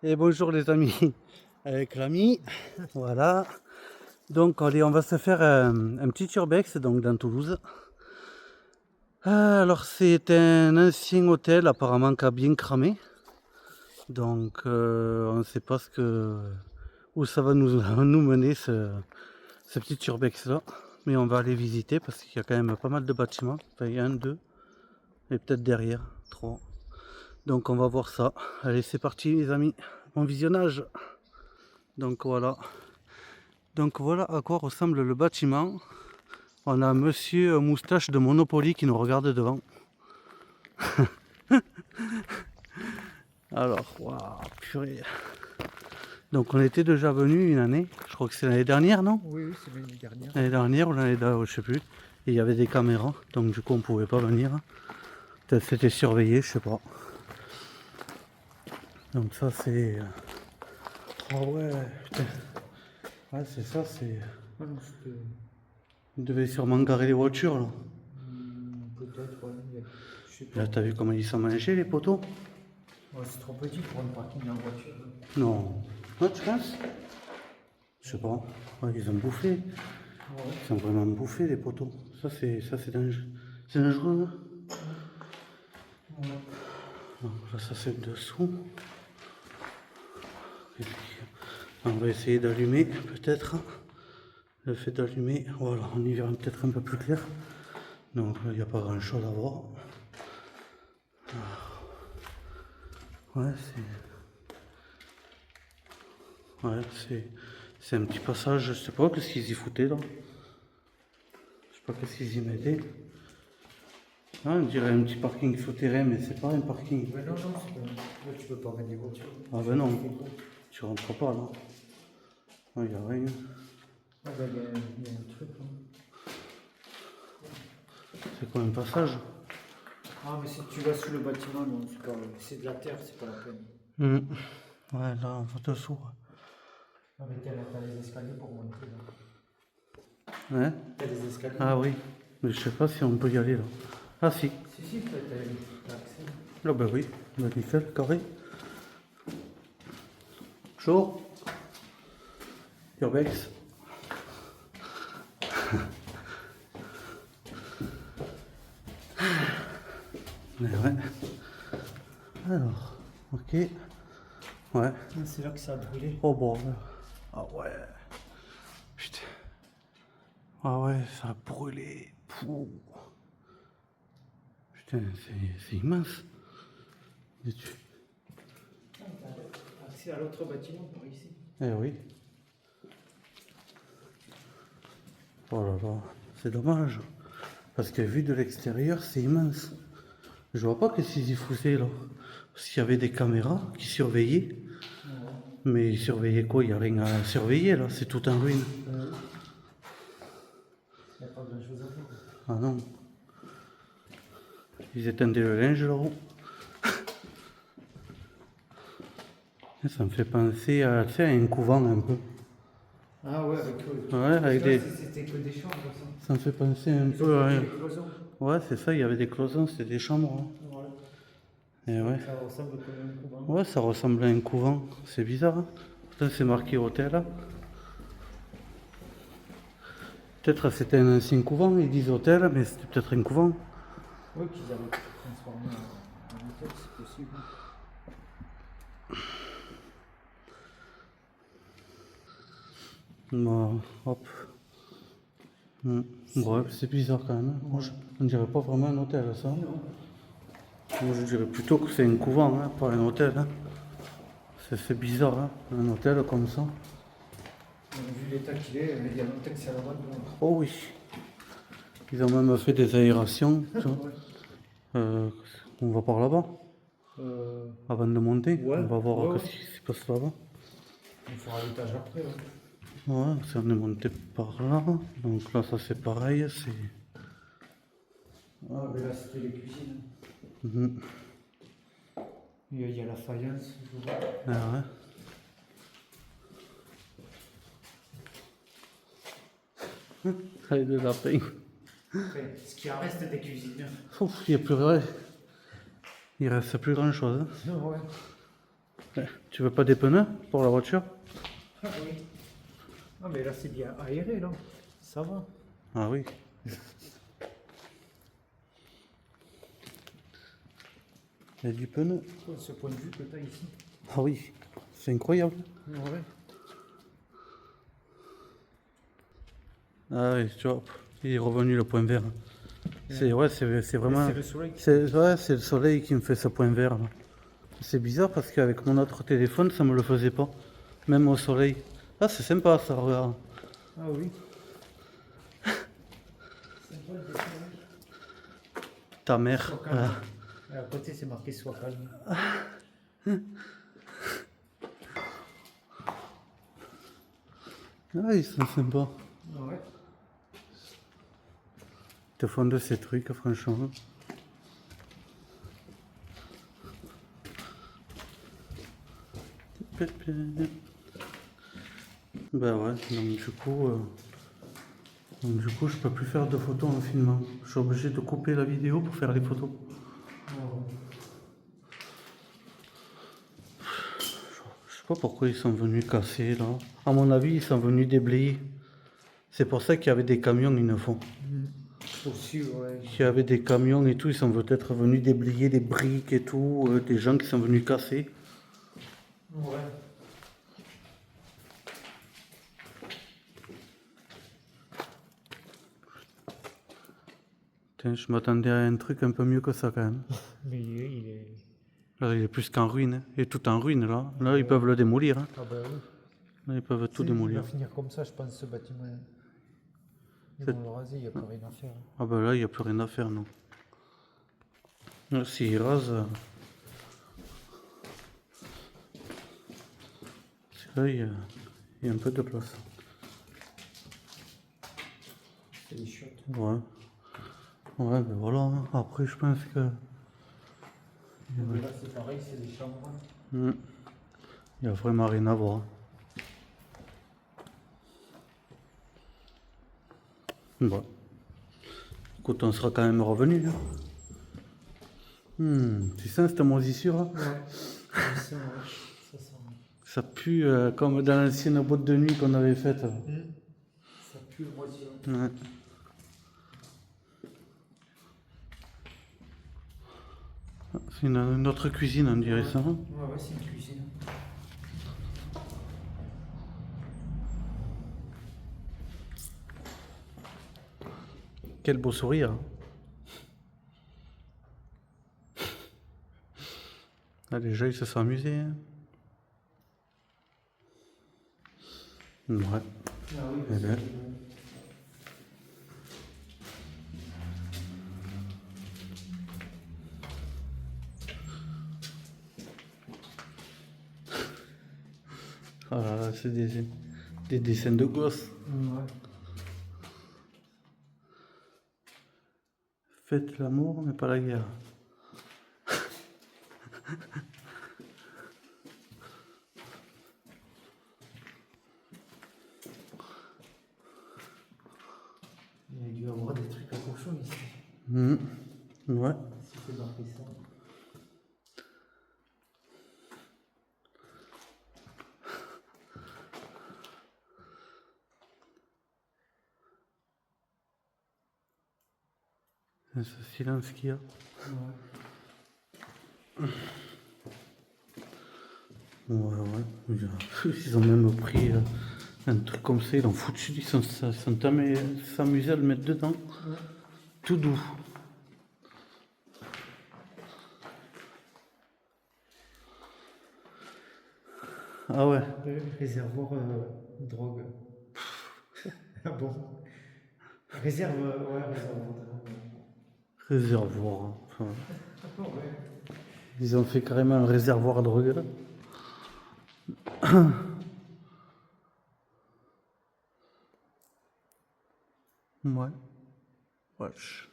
Et bonjour les amis, avec l'ami, voilà. Donc allez, on va se faire un petit urbex donc dans Toulouse. Alors c'est un ancien hôtel apparemment qui a bien cramé. Donc on ne sait pas où ça va nous mener ce petit urbex là. Mais on va aller visiter parce qu'il y a quand même pas mal de bâtiments. Enfin il y a un, deux, et peut-être derrière, trois. Donc on va voir ça. Allez c'est parti les amis, bon visionnage. Donc voilà à quoi ressemble le bâtiment. On a monsieur moustache de Monopoly qui nous regarde devant. Alors, waouh, purée. Donc on était déjà venu une année, je crois que c'est l'année dernière, non? Oui, c'est l'année dernière. L'année dernière ou l'année d'avant, je sais plus. Et il y avait des caméras, donc du coup on pouvait pas venir. Peut-être c'était surveillé, je sais pas. Donc ça c'est... Oh ouais, putain. Ouais c'est ça, c'est... Ah non, c'était... On devait sûrement garer les voitures là. peut-être, ouais. Je sais pas. Là t'as vu comment ils sont mangés les poteaux? Ouais, c'est trop petit pour un parking en voiture. Non. Non, tu penses? Je sais pas. Ouais, ils ont bouffé. Ouais. Ils ont vraiment bouffé les poteaux. Ça c'est dangereux. C'est dangereux, hein? Ouais. Donc, là, ça c'est dessous. Et puis, on va essayer d'allumer peut-être. Le fait d'allumer, voilà, on y verra peut-être un peu plus clair. Donc il n'y a pas grand chose à voir. Ouais, c'est un petit passage, je sais pas qu'est-ce qu'ils y foutaient là. Je sais pas qu'est-ce qu'ils y mettaient. Ah, on dirait un petit parking souterrain, mais c'est pas un parking. Mais non, c'est pas... Là, tu peux pas mettre des voitures. Ah ben non, tu rentres pas là. Il n'y a rien. Ah ben, il y a un truc, là. C'est quoi un passage? Ah, mais si tu vas sous le bâtiment, non, c'est de la terre, c'est pas la peine. Ouais, là, on va dessous. Ah, mais t'as les escaliers pour monter, là. Ouais. T'as les escaliers. Ah oui, mais je sais pas si on peut y aller là. Ah si. Si, t'as accès. Là ben oui, bah, nickel, carré. Chaud. Urbex. Mais ouais. Alors, ok. Ouais. C'est là que ça a brûlé. Oh bon. Ah ouais. Putain. Ah ouais, ça a brûlé. Pouh. Putain, c'est immense. Accès à l'autre bâtiment par ici. Eh oui. Oh là là, c'est dommage. Parce que vu de l'extérieur, c'est immense. Je vois pas qu'est-ce qu'ils y foutaient là. Parce qu'il y avait des caméras qui surveillaient. Mais ils surveillaient quoi? Il n'y a rien à surveiller là, c'est tout en ruine. Il n'y a pas grand chose à faire. Ah non. Ils éteindaient le linge là-haut. Ça me fait penser à, tu sais, à un couvent un peu. Ah ouais, avec eux. Ouais, avec des... C'était que des chambres, ça. Ça me fait penser un Ils ont peu à... fait des cloisons. Ouais, c'est ça, il y avait des cloisons, c'était des chambres. Hein. Voilà. Et ouais. Ça ressemble comme un couvent. Ouais, ça ressemble à un couvent. C'est bizarre. Hein. Pourtant, c'est marqué hôtel là. Peut-être c'était un ancien couvent, ils disent hôtel, mais c'était peut-être un couvent. Oui, qu'ils avaient transformé en hôtel, c'est possible. Bon, hop. Ouais, c'est bizarre quand même. Hein. Moi, on dirait pas vraiment un hôtel ça. Non. Moi, je dirais plutôt que c'est un couvent, hein, pas un hôtel. Hein. C'est bizarre, hein, un hôtel comme ça. Vu l'état qu'il est, il y a longtemps que c'est à la mode. Oh oui. Ils ont même fait des aérations. Tu vois. On va par là-bas. Avant de monter, Ouais. on va voir Ouais, ce qui se passe là-bas. On fera l'étage après. Ouais. Ouais, c'est on est monté par là. Donc là, ça c'est pareil. C'est... Ah, mais là, c'était les cuisines. Mhm. Il y a la faïence. Ah ouais. Avec de lapin. Après, ce qui en reste des cuisines. Ouf, il n'y a plus rien. Il reste plus grand chose. Hein. Ouais. Ouais. Tu veux pas des pneus pour la voiture? Ah oui. Ah mais là c'est bien aéré là. Ça va. Ah oui. Il y a du pneu. Ce point de vue que tu as ici. Ah oui, c'est incroyable. Ouais. Ah oui, tu vois, il est revenu le point vert. C'est ouais, c'est vraiment. C'est le soleil. C'est ouais, c'est le soleil qui me fait ce point vert là. C'est bizarre parce qu'avec mon autre téléphone, ça me le faisait pas. Même au soleil. Ah, c'est sympa ça, regarde. Ah oui. C'est bon, le soleil. Ta mère. Sois calme. Et à côté c'est marqué sois calme. Ah, ils sont sympas. Ouais. Ils te font de ces trucs, franchement. Ben ouais, donc du coup, je peux plus faire de photos en filmant. Je suis obligé de couper la vidéo pour faire les photos. Je sais pas pourquoi ils sont venus casser là. À mon avis, ils sont venus déblayer. C'est pour ça qu'il y avait des camions, ils ne font. Aussi, ouais. Il y avait des camions et tout, ils sont peut-être venus déblayer des briques et tout, des gens qui sont venus casser. Ouais. Putain, je m'attendais à un truc un peu mieux que ça quand même. Mais il est. Là, il est plus qu'en ruine, hein. Il est tout en ruine là. Là, ils peuvent le démolir, hein. Ah bah oui. Là, ils peuvent tout Il démolir. va finir comme ça, je pense, ce bâtiment. Ils vont le raser, il n'y a plus rien à faire. Ah bah là, il n'y a plus rien à faire, non. Là, s'ils rasent... Là, il y a un peu de place. C'est des chiottes. Ouais. Ouais, ben voilà. Hein. Après, je pense que... Mais là, c'est pareil, c'est des chambres. Il n'y a vraiment rien à voir. Bon. Écoute, on sera quand même revenu. Hein. Tu sens cette moisissure hein? Ouais. Ça, ouais. Ça sent. Ça pue comme dans l'ancienne boîte de nuit qu'on avait faite. Ça pue le moisissure. Ouais. C'est une autre cuisine, on dirait ça. Hein? Ouais, c'est une cuisine. Quel beau sourire. Ah, déjà, ils se sont amusés. Hein. Ouais. Ah oui, Eh ben. Ah là là, c'est des dessins de gosses. Ouais. Faites l'amour, mais pas la guerre. Il y a dû avoir des trucs à cochon ici. Ouais. Si c'est marqué ça. C'est ce silence qu'il y a. Ouais. Ils ont même pris un truc comme ça, ils l'ont foutu, ils sont s'amuser à le mettre dedans. Ouais. Tout doux. Ah ouais. Le réservoir drogue. Ah bon. Réservoir drogue. Réservoir. Hein. Enfin, Ouais. ils ont fait carrément un réservoir à drogue là. Ouais. Wesh.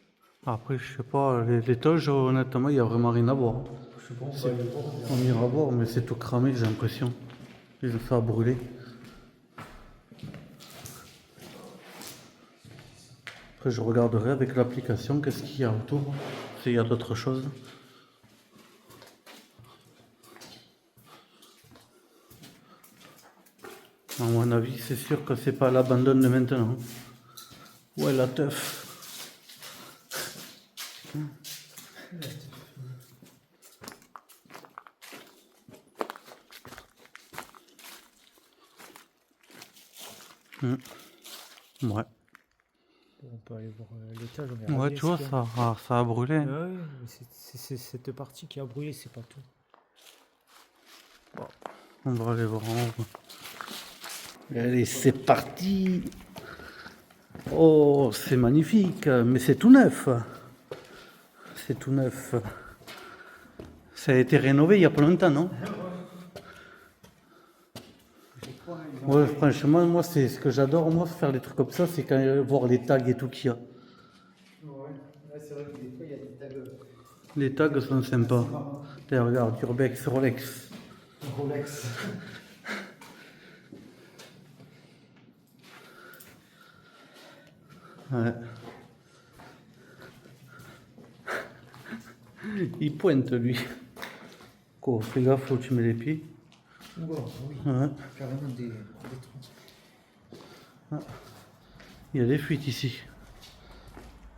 Après, je sais pas, les toges, honnêtement, il n'y a vraiment rien à voir. Je sais pas, on va aller voir. On ira voir, mais c'est tout cramé, j'ai l'impression. Ils ont fait à brûler. Après, je regarderai avec l'application qu'est-ce qu'il y a autour, s'il y a d'autres choses. À mon avis, c'est sûr que c'est pas l'abandon de maintenant. Ouais, la teuf. Ouais. On peut aller voir l'étage, on verra Ouais, bien tu ce vois, qu'il y a. ça a brûlé. Ouais, mais c'est cette partie qui a brûlé, c'est pas tout. On va aller voir en haut. Allez, c'est parti. Oh, c'est magnifique, mais c'est tout neuf. C'est tout neuf. Ça a été rénové il y a pas longtemps, non? Ouais, franchement, moi, c'est ce que j'adore, moi, faire des trucs comme ça, c'est quand voir les tags et tout qu'il y a. Ouais, c'est vrai que des fois il y a des tags. Les tags sont sympas. Là, regarde, Urbex, Rolex. Rolex. Ouais. Il pointe, lui. Quoi, fais gaffe où tu mets les pieds. Wow, oui, Ouais. carrément des trous. Il y a des fuites ici.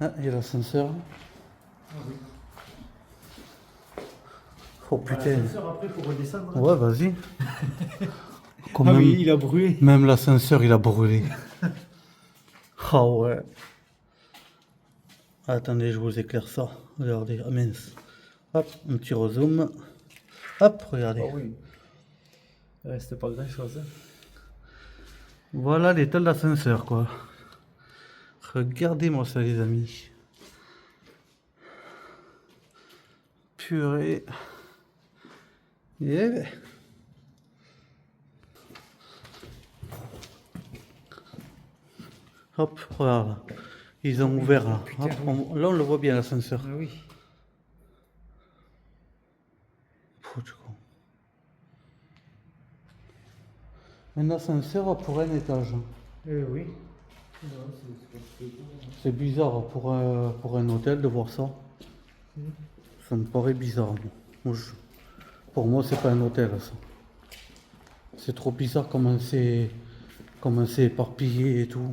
Ah, il y a l'ascenseur. Ah oui. Oh putain. L'ascenseur après pour redescendre. Ouais, vas-y. Quand Ah même, oui, il a brûlé. même l'ascenseur, il a brûlé. Ah ouais. Attendez, je vous éclaire ça. Regardez, ah mince. Hop, un petit rezoom. Hop, regardez. Ah oui. C'était pas grand chose. Voilà l'état de l'ascenseur, quoi. Regardez-moi ça, les amis. Purée. Yeah. Hop, regarde. Ils ont ouvert là. putain, Hop, là, on le voit bien, l'ascenseur. Ah oui. Un ascenseur pour un étage. Oui. C'est bizarre pour un hôtel de voir ça. Ça me paraît bizarre. Pour moi, c'est pas un hôtel, ça. C'est trop bizarre comment c'est éparpillé et tout.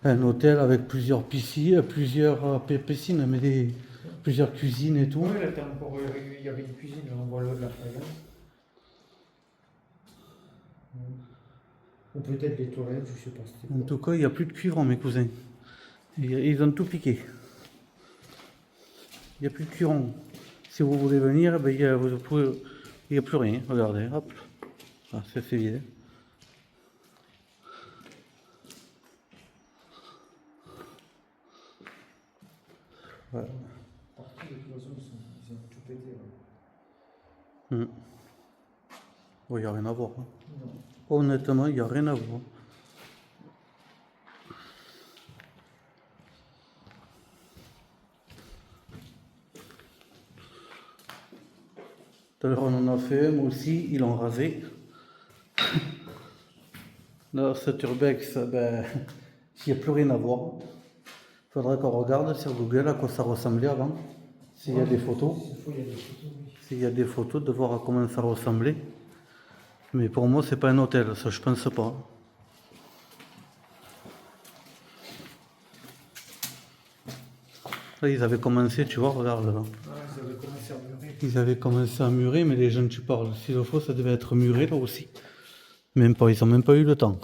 Un hôtel avec plusieurs piscines, mais plusieurs cuisines et tout. Oui, là, il y avait une cuisine, là, on voit là de la faïence. Ou peut-être les toilettes, je sais pas. En tout cas, il n'y a plus de cuivre, mes cousins. Ils ont tout piqué. Il n'y a plus de cuivre. Si vous voulez venir, ben, il n'y a plus rien. Regardez, hop. Ah, c'est vide. Voilà. Partout, les cloisons, ils ont tout pété. Il n'y a rien à voir. Hein. Non. Honnêtement, il n'y a rien à voir. Tout à l'heure, on en a fait un aussi, ils l'ont rasé. Là, cet urbex, ben, il n'y a plus rien à voir. Il faudra qu'on regarde sur Google à quoi ça ressemblait avant. S'il y a des photos. S'il y a des photos, de voir à comment ça ressemblait. Mais pour moi, c'est pas un hôtel, ça je pense pas. Là, ils avaient commencé, tu vois, regarde là. Ils avaient commencé à murer. Ils avaient commencé à murer, mais les jeunes, tu parles. S'il le faut, ça devait être muré là aussi. Même pas, ils ont même pas eu le temps.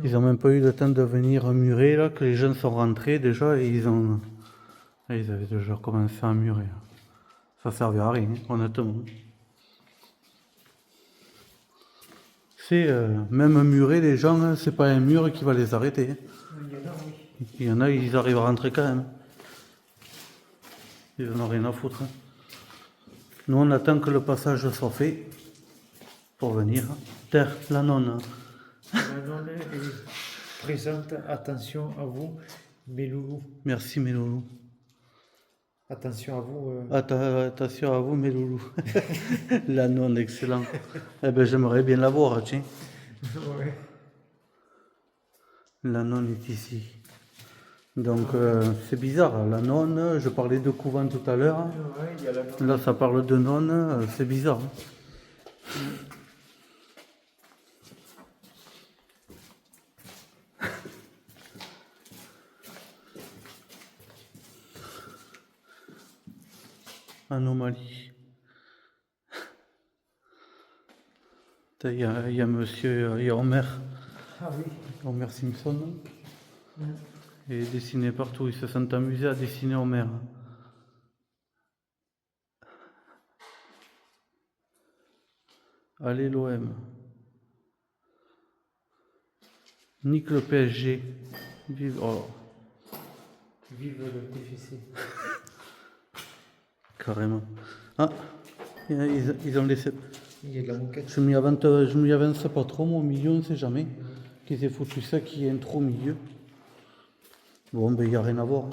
Ils ont même pas eu le temps de venir murer là, que les jeunes sont rentrés déjà et ils avaient déjà commencé à murer. Ça servait à rien, honnêtement. C'est même murer les gens, hein, c'est pas un mur qui va les arrêter. Il y en a, ils arrivent à rentrer quand même. Ils n'en ont rien à foutre. Hein. Nous, on attend que le passage soit fait pour venir. Terre, la nonne. La nonne est présente. Attention à vous, mes loulous. Merci, mes loulous. Attention à vous. Attention à vous, mes loulous. La nonne, excellent. Eh ben, j'aimerais bien la voir, tiens. Ouais. La nonne est ici. Donc, c'est bizarre. La nonne, je parlais de couvent tout à l'heure. Ouais, il y a la nonne. Là, ça parle de nonne, c'est bizarre. anomalie. Il y a monsieur, il y a Homer, Ah oui. Homer Simpson. Mm. Il est dessiné partout, ils se sont amusés à dessiner Homer. Allez l'OM. Nique le PSG. Vive. Oh, Vive le TFC. carrément. Ah, ils ont laissé. Il y a de la moquette. Je m'y avance pas trop, moi, au milieu, on ne sait jamais. Qu'ils aient foutu ça, qu'il y ait un trou au milieu. Bon, ben, il n'y a rien à voir.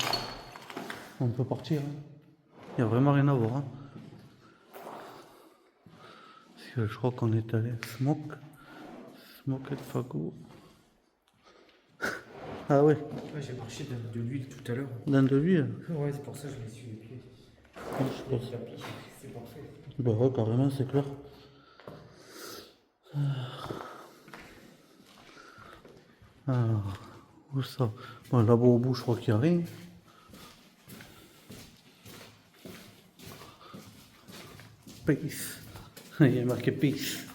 On peut partir. Il n'y a vraiment rien à voir. Parce que je crois qu'on est allé. Smoke et fagot. Ah ouais, Ouais, j'ai marché dans de l'huile tout à l'heure. dans de l'huile. Ouais, c'est pour ça que je m'essuie les pieds. Je Il y a pense. du tapis, c'est parfait. Bah ouais, carrément, c'est clair. Alors, où ça? Bon, là-bas au bout, je crois qu'il n'y a rien. Peace. Il y a marqué peace.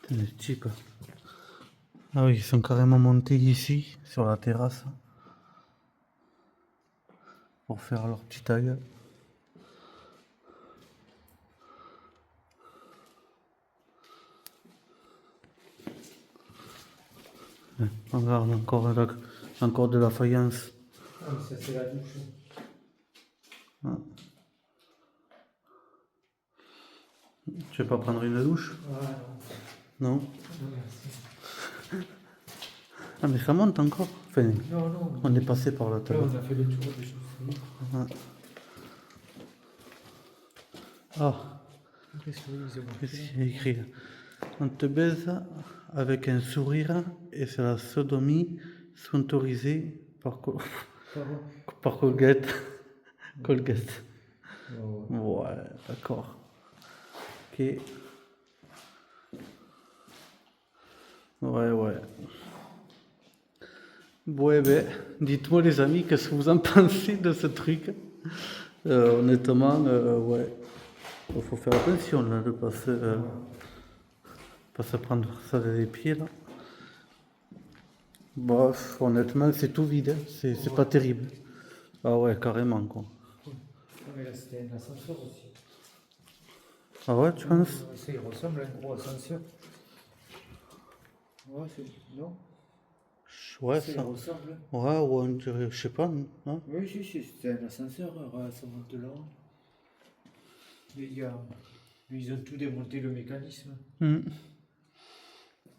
Putain, les types. Ah oui, ils sont carrément montés ici, sur la terrasse, pour faire leur petit taille. Ouais, regarde, encore de la faïence. Ah, mais ça, c'est la douche. Ah. Tu veux pas prendre une douche? Ah Non? non, non, merci. Ah mais ça monte encore. Enfin, Non, non. on est passé par là tout à Là, l'heure. on a fait le tour des choses. Ah. Ah, Qu'est-ce que vous avez qu'est-ce qu'il y a écrit là? On te baise avec un sourire et c'est la sodomie sponsorisée par, Pardon. par Colgate. Colgate. Oh, Ouais, d'accord. Ok. Ouais. Bon, eh ben, dites-moi les amis, qu'est-ce que vous en pensez de ce truc? Honnêtement, ouais. Il faut faire attention là, de pas se prendre ça dans les pieds là. Bof, honnêtement, c'est tout vide, hein. C'est pas terrible. Ah ouais, carrément quoi. mais là, c'était un ascenseur aussi. Ah ouais, tu penses? Ça, il ressemble à un gros ascenseur. Ouais, c'est... Non? Ouais, Ça, il ça. ressemble. Ouais, on dirait, je sais pas, hein? Oui, si, c'était un ascenseur, ça monte là. Mais ils ont tout démonté le mécanisme.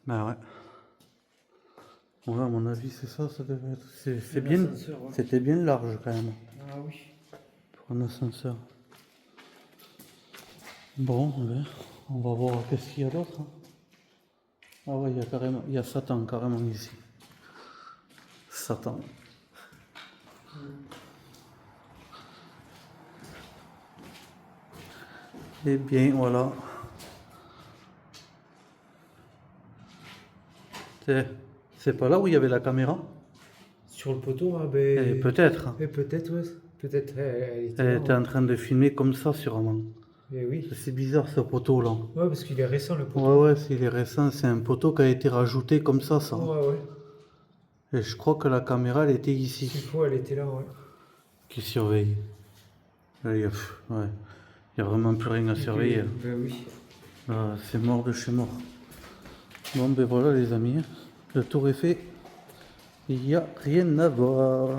Bah ouais. Ouais, à mon avis, c'est ça, ça devait être. C'est Un bien. ascenseur, ouais. C'était bien large quand même, Ah oui. pour un ascenseur. Bon, ben, on va voir qu'est-ce qu'il y a d'autre. Ah ouais, il y a Satan carrément ici. Satan. Eh bien, voilà. C'est pas là où il y avait la caméra? Sur le poteau, ah ben... Eh, peut-être. Peut-être, ouais. Peut-être elle était Elle là. était en train de filmer comme ça, sûrement. Eh oui. C'est bizarre ce poteau là. Ouais, parce qu'il est récent le poteau. Ouais, il est récent. C'est un poteau qui a été rajouté comme ça. Ouais. Et je crois que la caméra, elle était ici, S'il faut, elle était là, ouais. qui surveille. Là, ouais. Il n'y a vraiment plus rien à surveiller. Ben oui. Ah, c'est mort de chez mort. Bon, ben voilà les amis. Le tour est fait. Il n'y a rien à voir.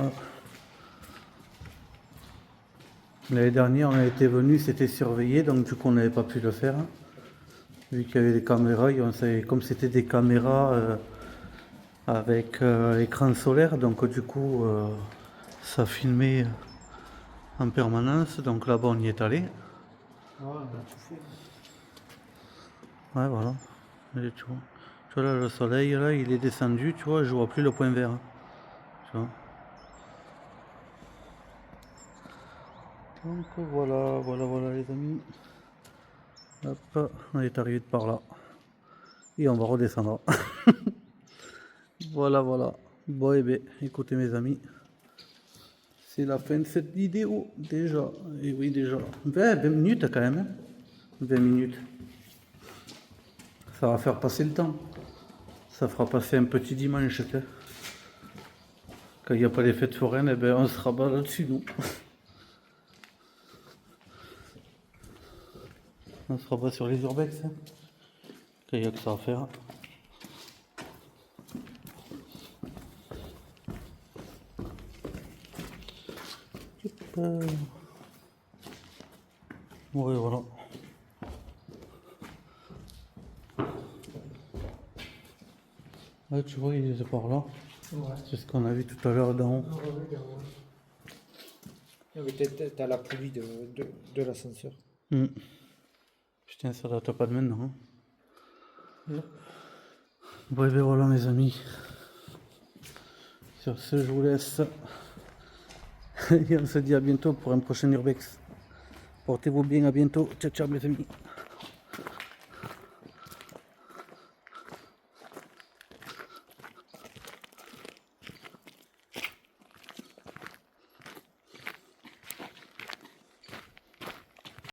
L'année dernière, on a été venu, c'était surveillé, donc du coup, on n'avait pas pu le faire. Vu qu'il y avait des caméras, et on savait, comme c'était des caméras avec écran solaire, donc du coup, ça filmait en permanence. Donc là-bas, on y est allé. Ouais, on a tout fait. Ouais, voilà. Et tu vois là, le soleil, là, il est descendu, tu vois, je vois plus le point vert. Tu vois. Donc voilà les amis. Hop, on est arrivé de par là. Et on va redescendre. Voilà. Bon, eh bien, écoutez mes amis. C'est la fin de cette vidéo, déjà. Et oui, déjà. 20 minutes quand même. Hein. 20 minutes. Ça va faire passer le temps. Ça fera passer un petit dimanche. Hein. Quand il n'y a pas les fêtes foraines, eh ben, on se rabat là-dessus, nous. On se rabat sur les urbex. Hein. Quand il n'y a que ça à faire. Ouais, voilà. Ouais, tu vois, il est par là. Ouais. C'est ce qu'on a vu tout à l'heure d'en haut. T'as la pluie de l'ascenseur. Putain, ça date pas de maintenant. Hein. Non. Ouais, ben voilà, mes amis. Sur ce, je vous laisse. Et on se dit à bientôt pour un prochain Urbex. Portez-vous bien, à bientôt. Ciao, ciao, mes amis.